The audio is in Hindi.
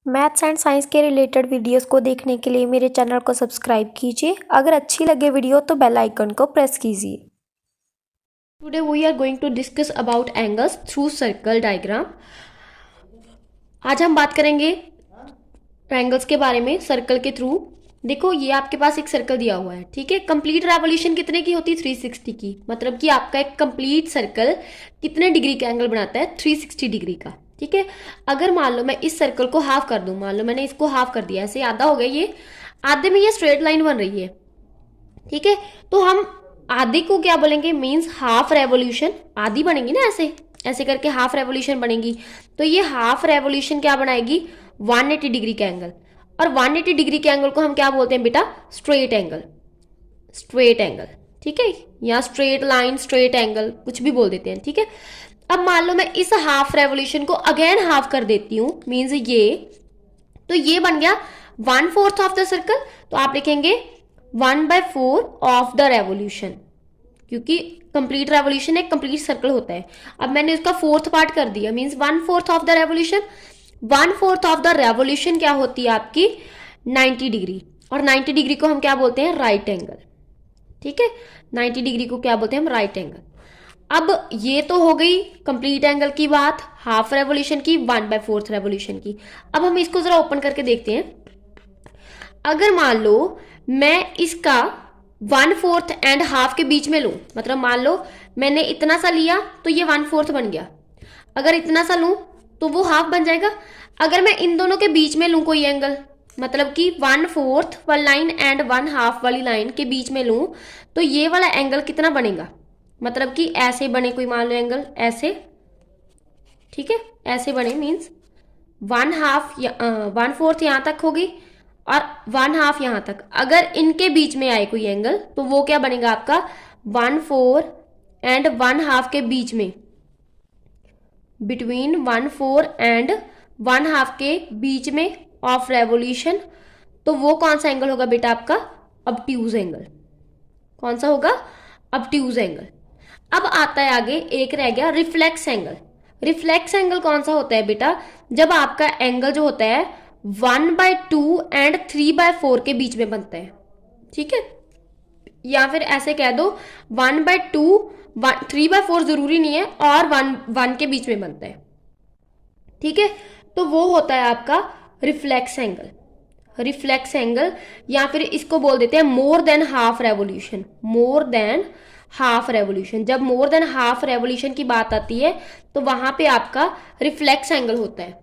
मैथ्स एंड साइंस के रिलेटेड वीडियोस को देखने के लिए मेरे चैनल को सब्सक्राइब कीजिए। अगर अच्छी लगे वीडियो तो बेल आइकन को प्रेस कीजिए। Today we are going to discuss about angles through circle diagram. आज हम बात करेंगे एंगल्स के बारे में सर्कल के थ्रू। देखो ये आपके पास एक सर्कल दिया हुआ है, ठीक है। कंप्लीट रेवोल्यूशन कितने की होती है? 360 की। मतलब कि आपका एक कंप्लीट सर्कल कितने डिग्री का एंगल बनाता है? 360 डिग्री का, ठीक है। अगर मान लो मैं इस सर्कल को हाफ कर दूं, मान लो मैंने इसको हाफ कर दिया, ऐसे आधा हो गया, ये आधे में ये स्ट्रेट लाइन बन रही है, ठीक है। तो हम आधे को क्या बोलेंगे? Means half revolution. आधी बनेगी ना, ऐसे ऐसे करके हाफ रेवोल्यूशन बनेगी। तो ये हाफ रेवोल्यूशन क्या बनाएगी? 180 डिग्री का एंगल। और 180 डिग्री के एंगल को हम क्या बोलते हैं बेटा? Straight angle. स्ट्रेट एंगल, ठीक है। या स्ट्रेट लाइन, स्ट्रेट एंगल, कुछ भी बोल देते हैं, ठीक है। अब मान लो मैं इस हाफ रेवोल्यूशन को अगेन हाफ कर देती हूं, मीन्स ये, तो ये बन गया 1/4 ऑफ द सर्कल। तो आप लिखेंगे 1/4 ऑफ द रेवोल्यूशन, क्योंकि कंप्लीट रेवोल्यूशन एक कंप्लीट सर्कल होता है। अब मैंने इसका फोर्थ पार्ट कर दिया, means 1/4 of the revolution. 1/4 of the revolution क्या होती है आपकी? 90 डिग्री। और 90 डिग्री को हम क्या बोलते हैं? राइट एंगल, ठीक है। 90 डिग्री को क्या बोलते हैं हम? Right angle. अब ये तो हो गई कंप्लीट एंगल की बात, हाफ रेवोल्यूशन की, 1/4 रेवोल्यूशन की। अब हम इसको जरा ओपन करके देखते हैं। अगर मान लो मैं इसका 1/4 एंड हाफ के बीच में लूं, मतलब मान लो मैंने इतना सा लिया तो ये 1/4 बन गया। अगर इतना सा लूं तो वो हाफ बन जाएगा। अगर मैं इन दोनों के बीच में लूं कोई एंगल, मतलब कि 1/4 वाली लाइन एंड 1/2 वाली लाइन के बीच में लूं, तो ये वाला एंगल कितना बनेगा? मतलब कि ऐसे बने कोई, मान लो एंगल ऐसे, ठीक है, ऐसे बने, मीन्स 1/4 यहां तक होगी और 1/2 यहां तक। अगर इनके बीच में आए कोई एंगल तो वो क्या बनेगा आपका? 1/4 एंड 1/2 के बीच में, बिटवीन 1/4 एंड 1/2 के बीच में ऑफ रेवोल्यूशन, तो वो कौन सा एंगल होगा बेटा आपका? Obtuse angle. कौन सा होगा? Obtuse angle. अब आता है आगे, एक रह गया रिफ्लेक्स एंगल। रिफ्लेक्स एंगल कौन सा होता है बेटा? जब आपका एंगल जो होता है 1/2 एंड 3/4 के बीच में बनता है, ठीक है। या फिर ऐसे कह दो 1/2, 3/4 जरूरी नहीं है, और 1 के बीच में बनता है, ठीक है। तो वो होता है आपका रिफ्लेक्स एंगल। रिफ्लेक्स एंगल, या फिर इसको बोल देते हैं more than half revolution. More than half revolution, जब मोर देन हाफ रेवोल्यूशन की बात आती है तो वहां पे आपका रिफ्लेक्स एंगल होता है।